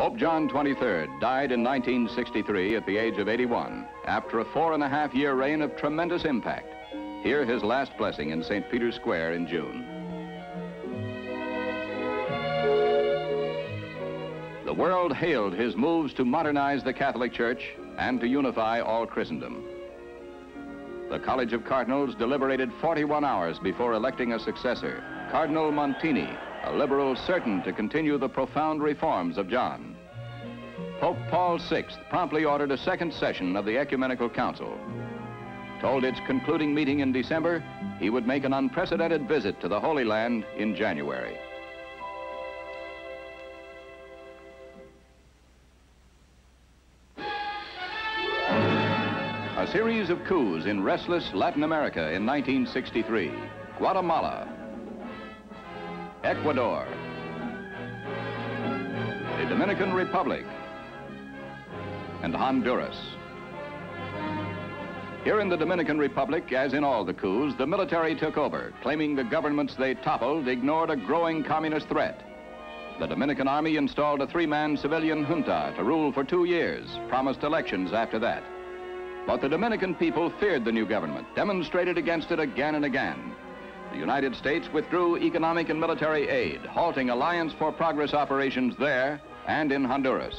Pope John XXIII died in 1963 at the age of 81 after a 4.5-year reign of tremendous impact. Hear his last blessing in St. Peter's Square in June. The world hailed his moves to modernize the Catholic Church and to unify all Christendom. The College of Cardinals deliberated 41 hours before electing a successor, Cardinal Montini, a liberal certain to continue the profound reforms of John. Pope Paul VI promptly ordered a second session of the Ecumenical Council. Told its concluding meeting in December, he would make an unprecedented visit to the Holy Land in January. A series of coups in restless Latin America in 1963. Guatemala, Ecuador, the Dominican Republic, and Honduras. Here in the Dominican Republic, as in all the coups, the military took over, claiming the governments they toppled ignored a growing communist threat. The Dominican Army installed a 3-man civilian junta to rule for 2 years, promised elections after that. But the Dominican people feared the new government, demonstrated against it again and again. The United States withdrew economic and military aid, halting Alliance for Progress operations there and in Honduras.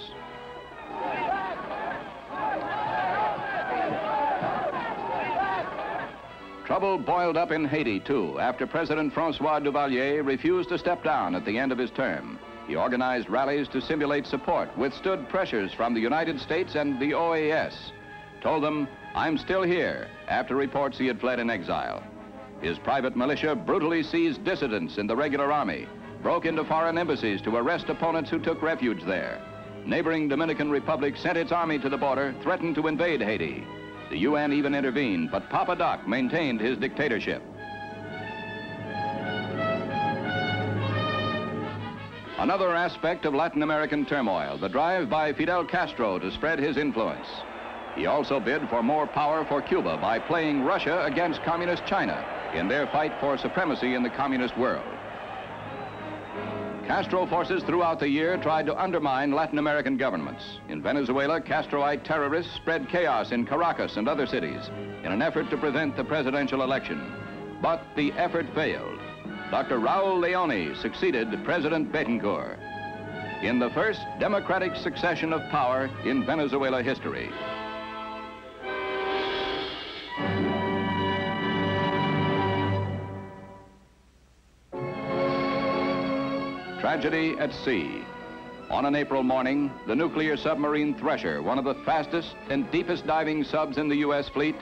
Trouble boiled up in Haiti, too, after President Francois Duvalier refused to step down at the end of his term. He organized rallies to simulate support, withstood pressures from the United States and the OAS, told them, "I'm still here," after reports he had fled in exile. His private militia brutally seized dissidents in the regular army, broke into foreign embassies to arrest opponents who took refuge there. Neighboring Dominican Republic sent its army to the border, threatened to invade Haiti. The UN even intervened, but Papa Doc maintained his dictatorship. Another aspect of Latin American turmoil, the drive by Fidel Castro to spread his influence. He also bid for more power for Cuba by playing Russia against Communist China in their fight for supremacy in the communist world. Castro forces throughout the year tried to undermine Latin American governments. In Venezuela, Castroite terrorists spread chaos in Caracas and other cities in an effort to prevent the presidential election. But the effort failed. Dr. Raul Leone succeeded President Betancourt in the first democratic succession of power in Venezuela history. Tragedy at sea. On an April morning, the nuclear submarine Thresher, one of the fastest and deepest diving subs in the U.S. fleet,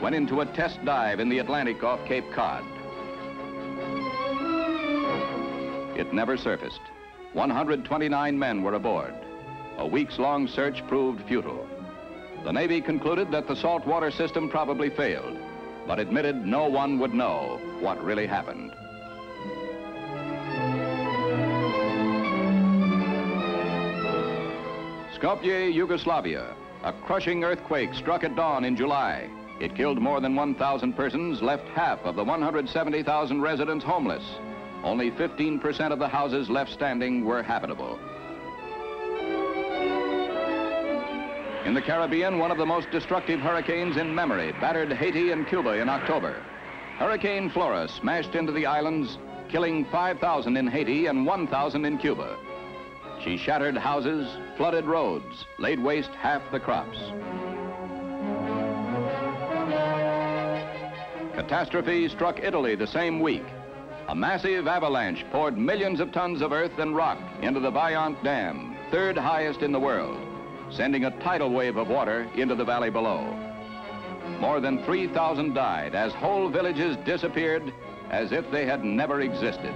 went into a test dive in the Atlantic off Cape Cod. It never surfaced. 129 men were aboard. A weeks-long search proved futile. The Navy concluded that the saltwater system probably failed, but admitted no one would know what really happened. Skopje, Yugoslavia. A crushing earthquake struck at dawn in July. It killed more than 1,000 persons, left half of the 170,000 residents homeless. Only 15% of the houses left standing were habitable. In the Caribbean, one of the most destructive hurricanes in memory battered Haiti and Cuba in October. Hurricane Flora smashed into the islands, killing 5,000 in Haiti and 1,000 in Cuba. She shattered houses, flooded roads, laid waste half the crops. Catastrophe struck Italy the same week. A massive avalanche poured millions of tons of earth and rock into the Vajont Dam, third highest in the world, sending a tidal wave of water into the valley below. More than 3,000 died as whole villages disappeared as if they had never existed.